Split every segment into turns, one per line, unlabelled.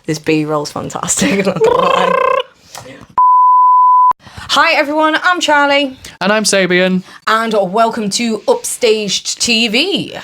This B-roll's fantastic. Not gonna lie. Hi everyone, I'm Charlie.
And I'm Sabian.
And welcome to Upstaged TV.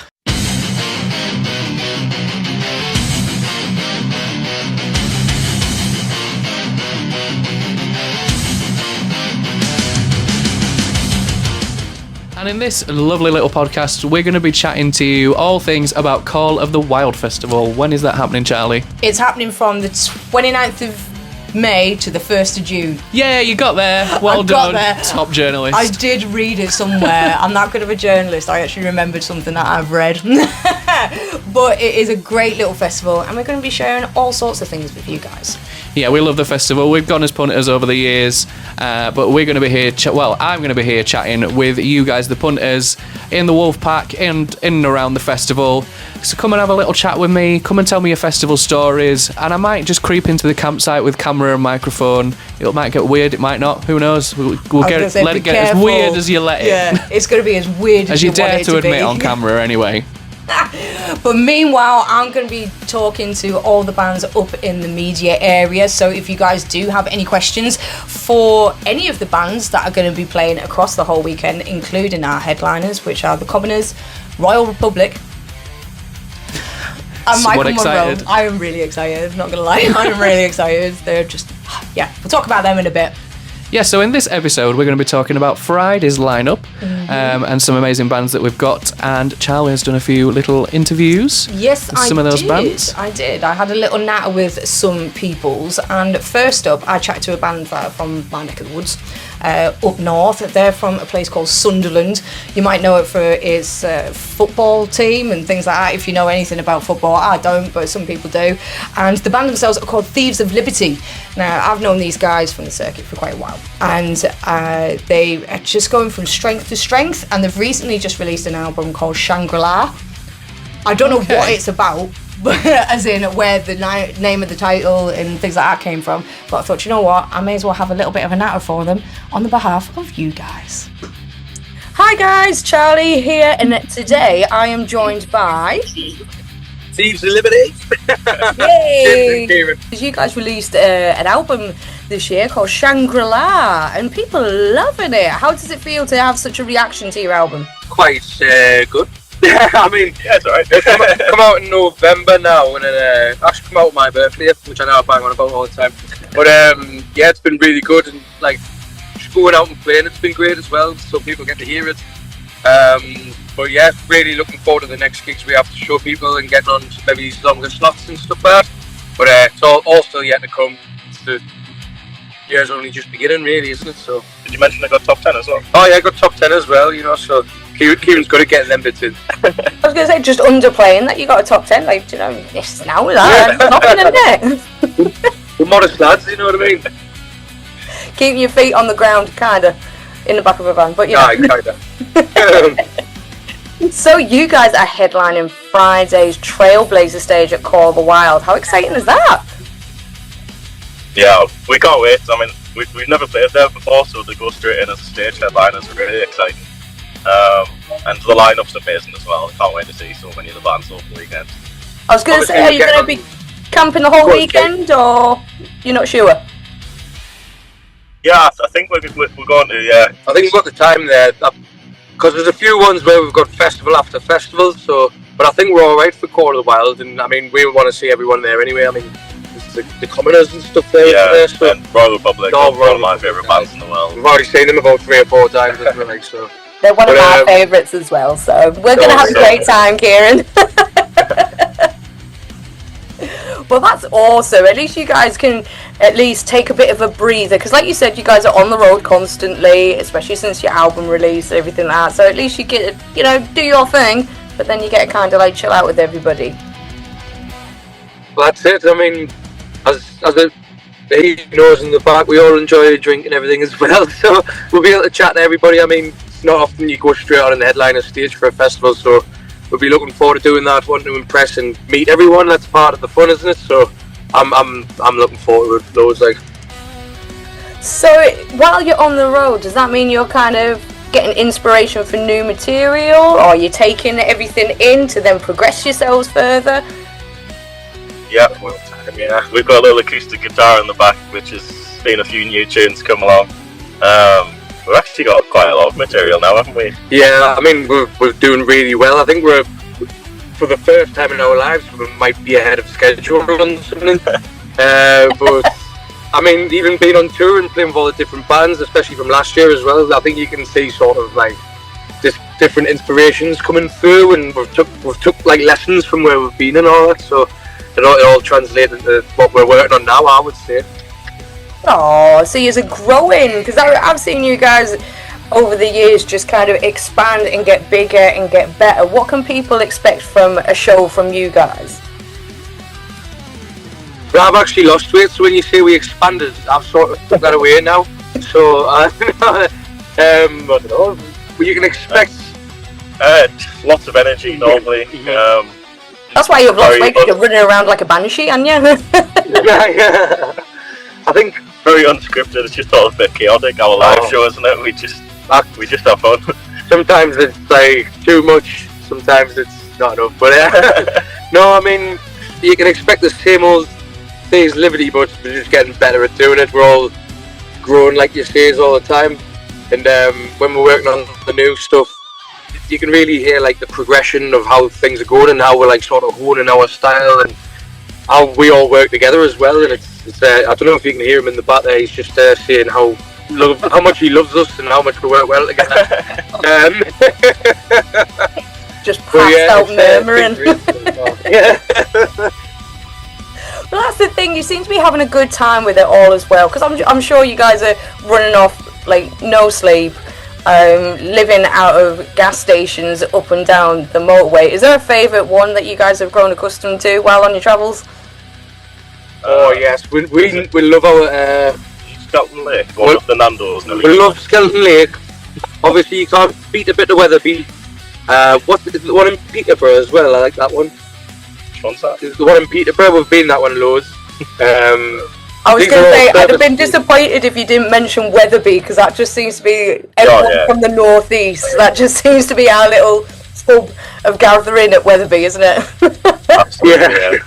And in this lovely little podcast, we're going to be chatting to you all things about Call of the Wild Festival. When is that happening, Charlie?
It's happening from the 29th of May to the 1st of June.
Yeah, you got there. Well done, top journalist.
I did read it somewhere. I'm that good of a journalist. I actually remembered something that I've read. But it is a great little festival, and we're going to be sharing all sorts of things with you guys.
Yeah, we love the festival. We've gone as punters over the years, but we're going to be here. I'm going to be here chatting with you guys, the punters, in the Wolf Pack and in and around the festival. So come and have a little chat with me. Come and tell me your festival stories, and I might just creep into the campsite with camera and microphone. It might get weird. It might not. Who knows? We'll let it get as weird as you let it.
Yeah, it's going to be as weird as you
dare
want
to
it
admit
be.
on camera, anyway.
But meanwhile, I'm going to be talking to all the bands up in the media area. So if you guys do have any questions for any of the bands that are going to be playing across the whole weekend, including our headliners, which are the Commoners, Royal Republic, and Michael Monroe. I am really excited, not going to lie. I'm really excited. They're just, yeah, we'll talk about them in a bit.
Yeah, so in this episode, we're going to be talking about Friday's lineup and some amazing bands that we've got. And Charlie has done a few little interviews.
Yes,
with some of those bands.
I did. I had a little natter with some peoples. And first up, I chatted to a band that are from my neck of the woods, up north. They're from a place called Sunderland. You might know it for its football team and things like that. If you know anything about football, I don't, but some people do. And the band themselves are called Thieves of Liberty. Now, I've known these guys from the circuit for quite a while. And they are just going from strength to strength, and they've recently just released an album called Shangri-La. I don't know what it's about, but as in where the name of the title and things like that came from, but I thought, you know what, I may as well have a little bit of a natter for them on the behalf of you guys. Hi guys, Charlie here, and today I am joined by
Thieves of Liberty.
Yay! You guys released an album this year called Shangri-La, and people are loving it. How does it feel to have such a reaction to your album?
Quite good. I mean, yeah, it's alright. It's come out in November now, and then actually come out on my birthday, which I know I bang on about all the time. But yeah, it's been really good, and like just going out and playing, it's been great as well, so people get to hear it. But yeah, really looking forward to the next gigs we have to show people and getting on maybe these longer slots and stuff like that. But it's all still yet to come. The year's only just beginning, really, isn't it? So.
Did you mention I got top 10 as well?
Oh yeah, I got top 10 as well, you know, so Kieran's good at getting them bits in.
I was going to say, just underplaying that you got a top 10, like, you know, yes, now that, nothing in there.
We're modest lads, you know what I mean?
Keeping your feet on the ground, kind of, in the back of a van, but you know.
Kind of.
So you guys are headlining Friday's Trailblazer Stage at Call of the Wild. How exciting is that?
Yeah, we can't wait. I mean, we've never played there before, so to go straight in as a stage headliner is really exciting. And the lineup's amazing as well. I can't wait to see so many of the bands over the weekend.
I was going to say, are you going to be camping the whole weekend, or you're not sure?
Yeah, I think we're going to, yeah.
I think we've got the time there. Because there's a few ones where we've got festival after festival, so but I think we're all right for Call of the Wild, and I mean we want to see everyone there anyway. I mean the Commoners and stuff there.
Yeah,
so.
and Royal Republic, one of my favourite bands in the world.
We've already seen them about 3 or 4 times, as well, so.
They're one of my favourites as well, so we're going to have a great time, Kieran. Well, that's awesome. At least you guys can at least take a bit of a breather, because like you said, you guys are on the road constantly, especially since your album release and everything like that. So at least you get, you know, do your thing, but then you get to kind of like chill out with everybody.
Well, that's it. I mean, as he knows in the back, we all enjoy a drink and everything as well. So we'll be able to chat to everybody. I mean, it's not often you go straight on the headliner stage for a festival, so we'll be looking forward to doing that, wanting to impress and meet everyone. That's part of the fun, isn't it? So I'm looking forward to those. Like,
so while you're on the road, does that mean you're kind of getting inspiration for new material, or are you taking everything in to then progress yourselves further?
Yeah, well,
Yeah.
We've got a little acoustic guitar in the back, which has been a few new tunes come along. We've actually got quite a lot of material now, haven't we?
Yeah, I mean, we're doing really well. I think we're, for the first time in our lives, we might be ahead of schedule on something. But, I mean, even being on tour and playing with all the different bands, especially from last year as well, I think you can see sort of like this different inspirations coming through, and we've took like lessons from where we've been and all that, so it all translates into what we're working on now, I would say.
Oh, so you're growing, because I've seen you guys over the years just kind of expand and get bigger and get better. What can people expect from a show from you guys?
But I've actually lost weight, so when you say we expanded, I've sort of took that away now. So I don't know. You can expect
lots of energy normally.
That's why you've lost weight, because you're running around like a banshee, aren't you?
I think
very unscripted. It's just all a bit chaotic. Our live show, isn't it? We just have fun.
Sometimes it's like too much. Sometimes it's not enough. But no, I mean, you can expect the same old Thieves of Liberty, but we're just getting better at doing it. We're all growing, like you say, all the time. And when we're working on the new stuff, you can really hear like the progression of how things are going and how we're like sort of honing our style and how we all work together as well. And it's I don't know if you can hear him in the back there. He's just saying how much he loves us and how much we work well together.
Just passed out murmuring.
Yeah.
Well, that's the thing. You seem to be having a good time with it all as well. Because I'm sure you guys are running off like no sleep, living out of gas stations up and down the motorway. Is there a favourite one that you guys have grown accustomed to while on your travels?
Oh yes, we love our
Skeleton Lake, or the Nando's.
We love Skeleton Lake. Obviously, you can't beat a bit of Weatherby. What's the one in Peterborough as well? I like that one.
Which one's that?
The one in Peterborough, we've been that one loads.
I was going to say, I'd have been disappointed if you didn't mention Weatherby, because that just seems to be everyone from the northeast. That just seems to be our little hub of gathering at Weatherby, isn't it?
Yeah.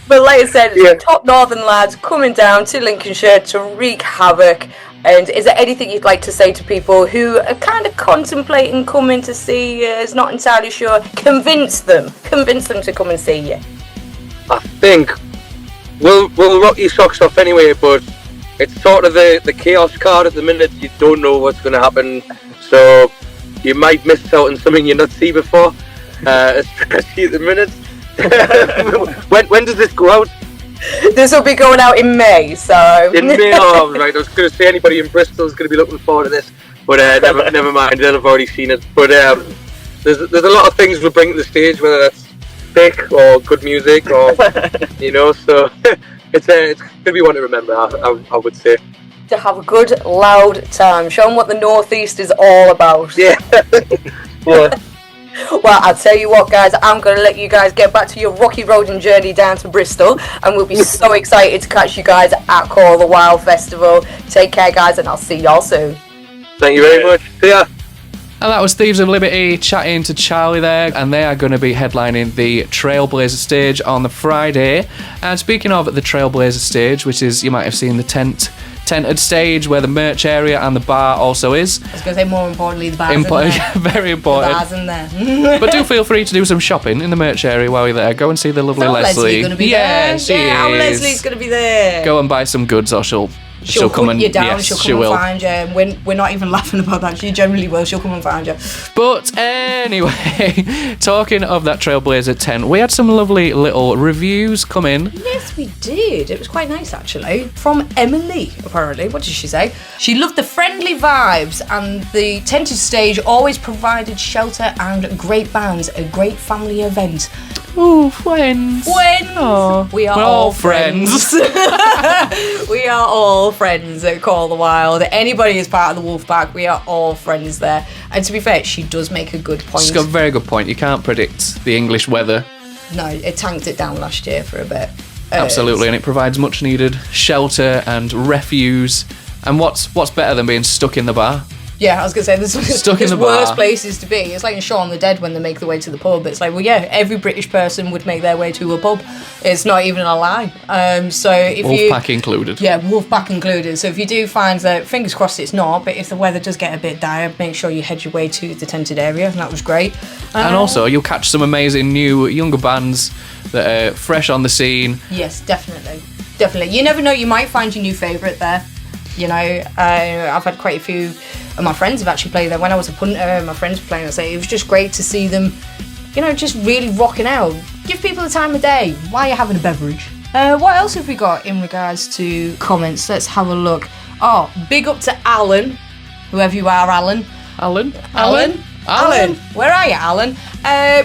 But like I said, top northern lads coming down to Lincolnshire to wreak havoc. And is there anything you'd like to say to people who are kind of contemplating coming to see you, is not entirely sure? Convince them to come and see you.
I think we'll rock your socks off anyway, but it's sort of the chaos card at the minute. You don't know what's going to happen, so you might miss out on something you've not seen before, especially at the minute. when does this go out?
This will be going out in May, so...
In May, oh, right. I was going to say anybody in Bristol is going to be looking forward to this, but never mind, they'll have already seen it. But there's a lot of things we'll bring to the stage, whether that's thick or good music or, so it's going to be one to remember, I would say.
To have a good, loud time. Show them what the Northeast is all about.
Yeah. Yeah.
Well, I'll tell you what, guys, I'm going to let you guys get back to your rocky road and journey down to Bristol, and we'll be so excited to catch you guys at Call the Wild Festival. Take care, guys, and I'll see y'all soon.
Thank you very much. See ya.
And that was Thieves of Liberty chatting to Charlie there, and they are going to be headlining the Trailblazer Stage on the Friday. And speaking of the Trailblazer Stage, which is, you might have seen the tented stage where the merch area and the bar also is.
I was going to say, more importantly, the bar's in there.
Very important.
The bar's in there.
But do feel free to do some shopping in the merch area while you're there. Go and see the lovely Leslie.
Going to be there.
She
our
is.
Leslie's going to be there.
Go and buy some goods, or she'll come
hunt
and
you down.
yes,
she'll come
she
and
will.
find you. And we're not even laughing about that. She generally will. She'll come and find you.
But anyway, talking of that Trailblazer tent, we had some lovely little reviews come in.
Yes, we did. It was quite nice, actually. From Emily, apparently. What did she say? She loved the friendly vibes, and the tented stage always provided shelter and great bands. A great family event.
Ooh, friends.
When we're all friends. We are all friends at Call the Wild. Anybody is part of the wolf pack, we are all friends there. And to be fair, she does make a good point.
She's got a very good point. You can't predict the English weather.
No, it tanked it down last year for a bit.
Absolutely, and it provides much needed shelter and refuse. And what's better than being stuck in the bar?
Yeah, I was going to say, there's
in the
worse
bar.
places to be. It's like in Shaun of the Dead when they make their way to the pub. It's like, well, yeah, every British person would make their way to a pub. It's not even a lie. So if
Wolfpack included.
Yeah, Wolfpack included. So if you do find that, fingers crossed it's not, but if the weather does get a bit dire, make sure you head your way to the tented area, and that was great.
And also, you'll catch some amazing new, younger bands that are fresh on the scene.
Yes, definitely. Definitely. You never know, you might find your new favourite there. You know, I've had quite a few of my friends have actually played there. When I was a punter and my friends were playing, I say it was just great to see them, you know, just really rocking out. Give people the time of day while you're having a beverage. What else have we got in regards to comments? Let's have a look. Oh, big up to Alan, whoever you are, Alan.
Alan?
Where are you, Alan?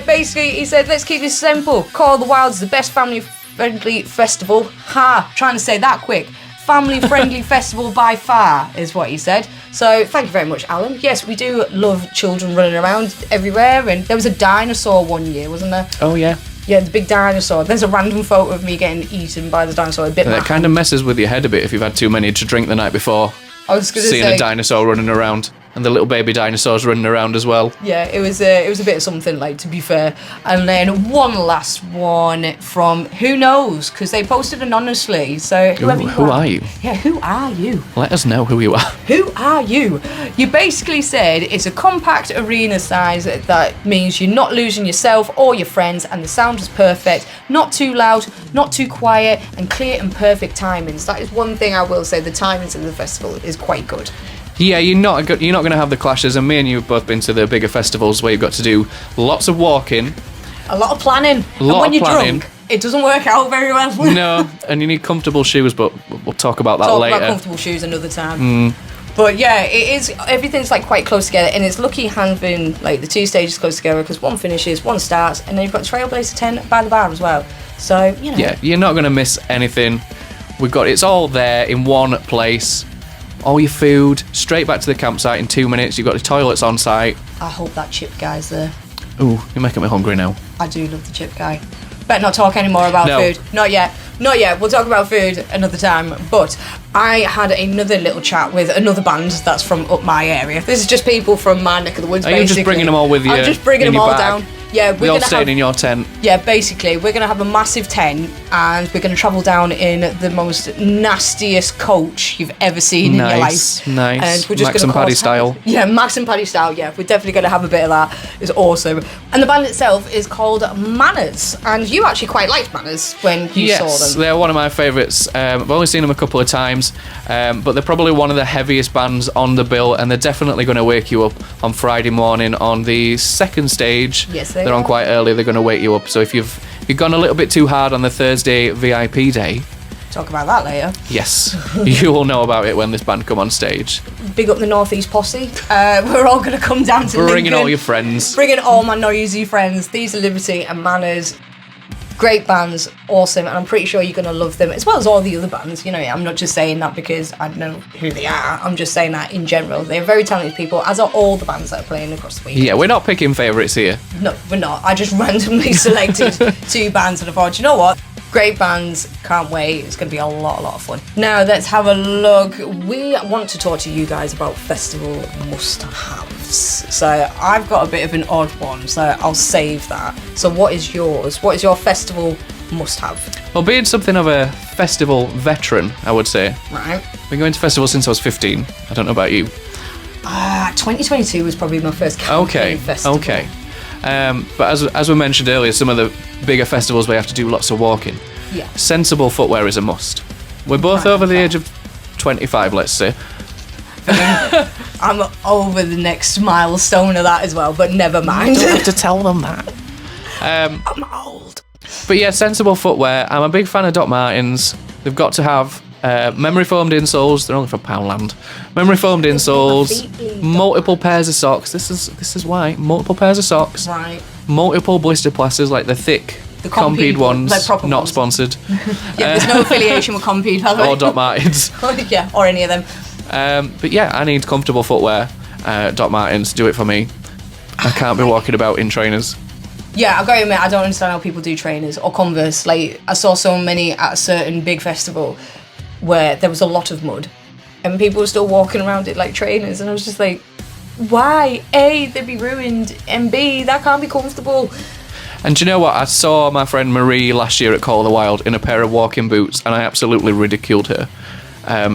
Basically, he said, let's keep this simple. Call the Wilds the best family-friendly festival. Ha! Trying to say that quick. Family-friendly festival by far, is what he said. So, thank you very much, Alan. Yes, we do love children running around everywhere, and there was a dinosaur one year, wasn't there?
Oh, yeah.
Yeah, the big dinosaur. There's a random photo of me getting eaten by the dinosaur.
That kind of messes with your head a bit if you've had too many to drink the night before.
I was going to
Seeing
say,
a dinosaur running around. And the little baby dinosaurs running around as well.
yeah, it was a bit of something, like, to be fair. And then one last one from Who Knows, because they posted anonymously. So
Who are you?
Yeah, who are you?
Let us know who you are.
Who are you? You basically said it's a compact arena size that means you're not losing yourself or your friends, and the sound is perfect, not too loud, not too quiet, and clear and perfect timings. That is one thing I will say, the timings of the festival is quite good.
Yeah, you're not going to have the clashes, and me and you have both been to the bigger festivals where you've got to do lots of walking.
A lot of planning. And when you're drunk, it doesn't work out very well.
No, and you need comfortable shoes, but we'll talk about that later.
Talk about comfortable shoes another time. But yeah, it is, everything's like quite close together, and it's lucky having like the two stages close together, because one finishes, one starts, and then you've got Trailblazer 10 by the bar as well. So, you know.
Yeah, you're not going to miss anything. It's all there in one place. All your food, straight back to the campsite in 2 minutes. You've got the toilets on site.
I hope that chip guy's there.
Ooh, you're making me hungry now.
I do love the chip guy. Better not talk anymore about food. Not yet. We'll talk about food another time. But I had another little chat with another band that's from up my area. This is just people from my neck of the woods,
Are
basically.
you just bringing them all with you?
I'm just bringing them all down. Yeah,
we're all staying in your tent.
Yeah, basically, we're going to have a massive tent, and we're going to travel down in the most nastiest coach you've ever seen in your life.
Nice.
And we're just
Max and Paddy style.
Yeah, Max and Paddy style, yeah. We're definitely going to have a bit of that. It's awesome. And the band itself is called Manners, and you actually quite liked Manners when you saw them.
Yes, they're one of my favourites. I've only seen them a couple of times, but they're probably one of the heaviest bands on the bill, and they're definitely going to wake you up on Friday morning on the second stage.
Yes,
they're on quite early. They're going to wake you up. So if you've gone a little bit too hard on the Thursday VIP day,
talk about that later.
Yes, you will know about it when this band come on stage.
Big up the North East posse. We're all going to come down to
Bringing
Lincoln.
all your friends.
Bringing all my noisy friends. Thieves of Liberty and Manners. Great bands, awesome, and I'm pretty sure you're going to love them, as well as all the other bands. You know, I'm not just saying that because I don't know who they are. I'm just saying that in general. They're very talented people, as are all the bands that are playing across the weekend.
Yeah, we're not picking favourites here.
No, we're not. I just randomly selected two bands and I thought, you know what? Great bands, can't wait. It's going to be a lot of fun. Now, let's have a look. We want to talk to you guys about festival must-haves. So I've got a bit of an odd one, so I'll save that. So what is yours? What is your festival must-have?
Well, being something of a festival veteran, I would say.
Right.
I've been going to festivals since I was 15. I don't know about you.
2022 was probably my first campaign festival.
Okay. But as we mentioned earlier, some of the bigger festivals where you have to do lots of walking.
Yeah.
Sensible footwear is a must. We're both over the age of 25, let's say.
I'm over the next milestone of that as well, but never mind.
You don't have to tell them that.
I'm old.
But yeah, sensible footwear. I'm a big fan of Doc Martens. They've got to have memory foamed insoles. They're only from Poundland. Memory foamed insoles, multiple pairs of socks. This is why multiple pairs of socks.
Right.
Multiple blister plasters, like the thick Compede ones,
like proper
not
ones.
Sponsored.
Yeah, there's no affiliation with Compede, by the way.
Or Doc Martens.
Yeah, or any of them.
But yeah, I need comfortable footwear. Doc Martens, do it for me. I can't be walking about in trainers.
Yeah, I've got to admit, I don't understand how people do trainers or Converse. Like, I saw so many at a certain big festival where there was a lot of mud and people were still walking around it like trainers, and I was just like, Why? A, they'd be ruined, and B, that can't be comfortable.
And do you know what? I saw my friend Marie last year at Call of the Wild in a pair of walking boots, and I absolutely ridiculed her.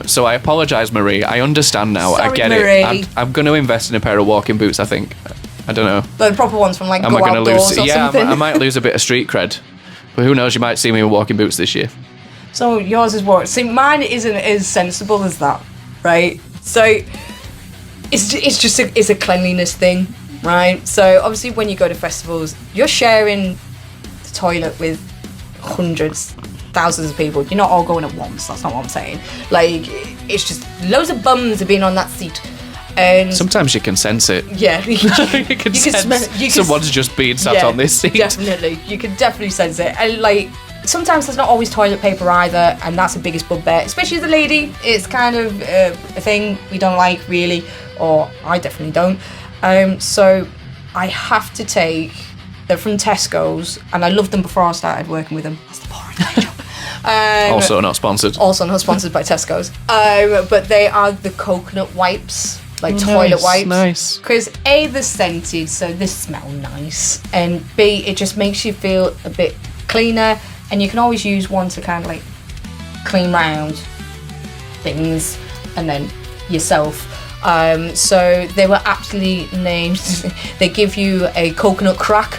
So I apologise, Marie. I understand now.
Sorry,
I get
Marie.
it. I'm going to invest in a pair of walking boots, I think. I don't know.
The proper ones from, like,
Am
Go
I going to
Outdoors
lose?
or
Yeah,
something.
I might lose a bit of street cred. But who knows? You might see me in walking boots this year.
So yours is what? See, mine isn't as sensible as that, right? So it's just a cleanliness thing, right? So obviously when you go to festivals, you're sharing the toilet with hundreds, thousands of people. You're not all going at once. That's not what I'm saying. Like, it's just loads of bums have been on that seat. And
Sometimes you can sense it.
yeah,
you can sense someone's just being sat on this seat.
Definitely, you can definitely sense it. And like, sometimes there's not always toilet paper either, and that's the biggest bugbear. Especially as a lady, it's kind of a thing we don't like really, or I definitely don't. So I have to take. They're from Tesco's, and I loved them before I started working with them. That's the boring job.
Also not sponsored.
Also not sponsored by Tesco's. But they are the coconut wipes. Like toilet wipes.
Nice.
Because A, they're scented, so they smell nice. And B, it just makes you feel a bit cleaner. And you can always use one to kind of like clean round things and then yourself. So they were aptly named. They give you a coconut crack,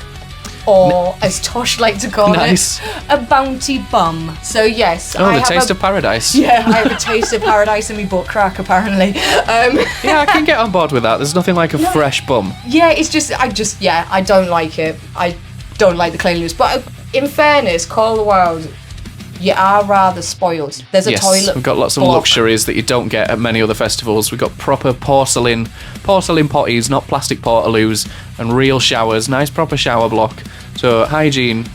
or as Tosh like to call
Nice.
it, a bounty bum. So yes,
Oh, the taste of paradise.
Yeah, I have a taste of paradise in my butt crack apparently.
Yeah, I can get on board with that. There's nothing like a fresh bum.
Yeah, it's just I don't like it. I don't like the cleanliness. But in fairness, Call of the Wild, you are rather spoiled. There's a toilet.
We've got lots of
block.
luxuries that you don't get at many other festivals. We've got proper porcelain potties, not plastic portaloos, and real showers. Nice proper shower block. So hygiene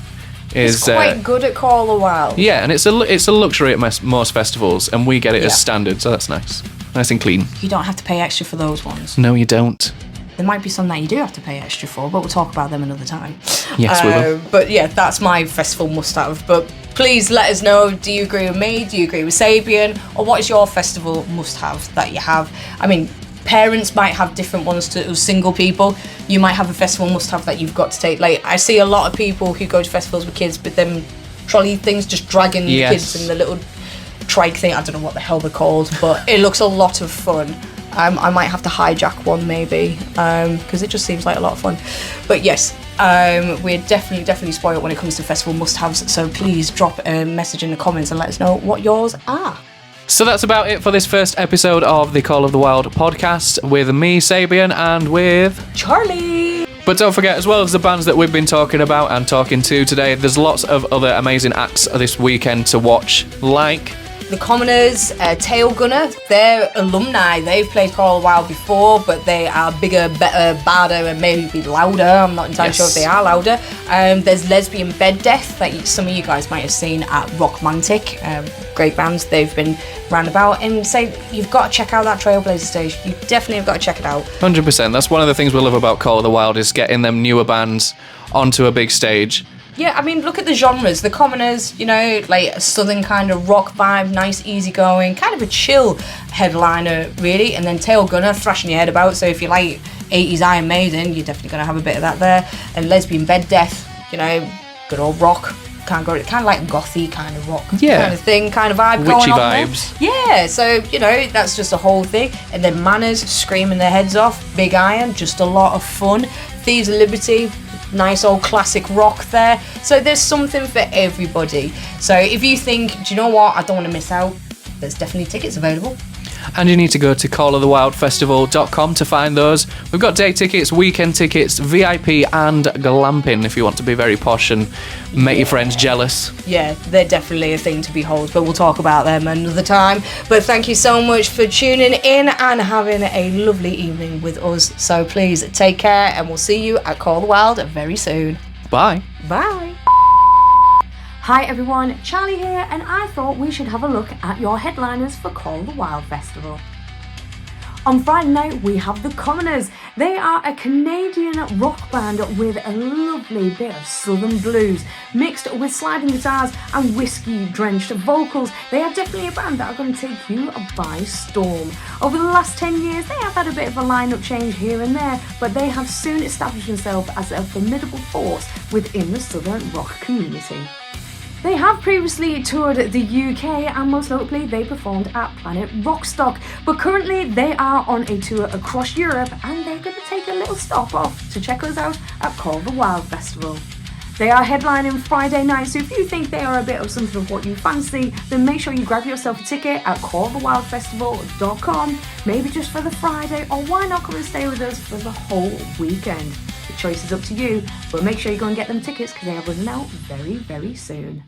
is
It's quite good at Call of the Wild.
yeah, and it's a luxury at most festivals, and we get it
Yeah.
as standard. So that's nice and clean.
You don't have to pay extra for those ones.
No, you don't.
There might be some that you do have to pay extra for, but we'll talk about them another time.
Yes, we will.
But yeah, that's my festival must-have. But please let us know, do you agree with me? Do you agree with Sabian? Or what is your festival must-have that you have? I mean, parents might have different ones to single people. You might have a festival must-have that you've got to take. Like, I see a lot of people who go to festivals with kids, but them trolley things just dragging the kids in the little trike thing. I don't know what the hell they're called, but it looks a lot of fun. I might have to hijack one maybe, because it just seems like a lot of fun. But yes, we're definitely spoiled when it comes to festival must-haves, so please drop a message in the comments and let us know what yours are.
So that's about it for this first episode of the Call of the Wild podcast with me, Sabian, and with
Charlie!
But don't forget, as well as the bands that we've been talking about and talking to today, there's lots of other amazing acts this weekend to watch, like
The Commoners, Tail Gunner, they're alumni. They've played Call of the Wild before, but they are bigger, better, badder, and maybe louder. I'm not entirely sure if they are louder. There's Lesbian Bed Death that some of you guys might have seen at Rockmantic. Great bands. They've been round about. And say, you've got to check out that Trailblazer Stage. You definitely have got to check it out.
100%. That's one of the things we love about Call of the Wild is getting them newer bands onto a big stage.
Yeah, I mean, look at the genres. The Commoners, you know, like a southern kind of rock vibe, nice, easygoing, kind of a chill headliner, really. And then Tail Gunner, thrashing your head about. So if you like 80s Iron Maiden, you're definitely going to have a bit of that there. And Lesbian Bed Death, you know, good old rock. Kind of like gothy kind of rock kind of thing, kind of vibe
Witchy
going on
vibes.
there. Yeah, so, you know, that's just a whole thing. And then Manners, screaming their heads off. Big Iron, just a lot of fun. Thieves of Liberty, nice old classic rock there. So there's something for everybody. So if you think, do you know what, I don't want to miss out, there's definitely tickets available.
And you need to go to callofthewildfestival.com to find those. We've got day tickets, weekend tickets, VIP and glamping if you want to be very posh and make your friends jealous.
Yeah, they're definitely a thing to behold, but we'll talk about them another time. But thank you so much for tuning in and having a lovely evening with us. So please take care, and we'll see you at Call the Wild very soon.
Bye.
Bye. Hi everyone, Charlie here, and I thought we should have a look at your headliners for Call the Wild Festival.
On Friday night, we have The Commoners. They are a Canadian rock band with a lovely bit of southern blues, mixed with sliding guitars and whiskey-drenched vocals. They are definitely a band that are going to take you by storm. Over the last 10 years, they have had a bit of a lineup change here and there, but they have soon established themselves as a formidable force within the southern rock community. They have previously toured the UK and most notably they performed at Planet Rockstock, but currently they are on a tour across Europe and they're going to take a little stop off to check us out at Call the Wild Festival. They are headlining Friday night, so if you think they are a bit of something of what you fancy, then make sure you grab yourself a ticket at callthewildfestival.com, maybe just for the Friday, or why not come and stay with us for the whole weekend? The choice is up to you, but make sure you go and get them tickets because they are running out very, very soon.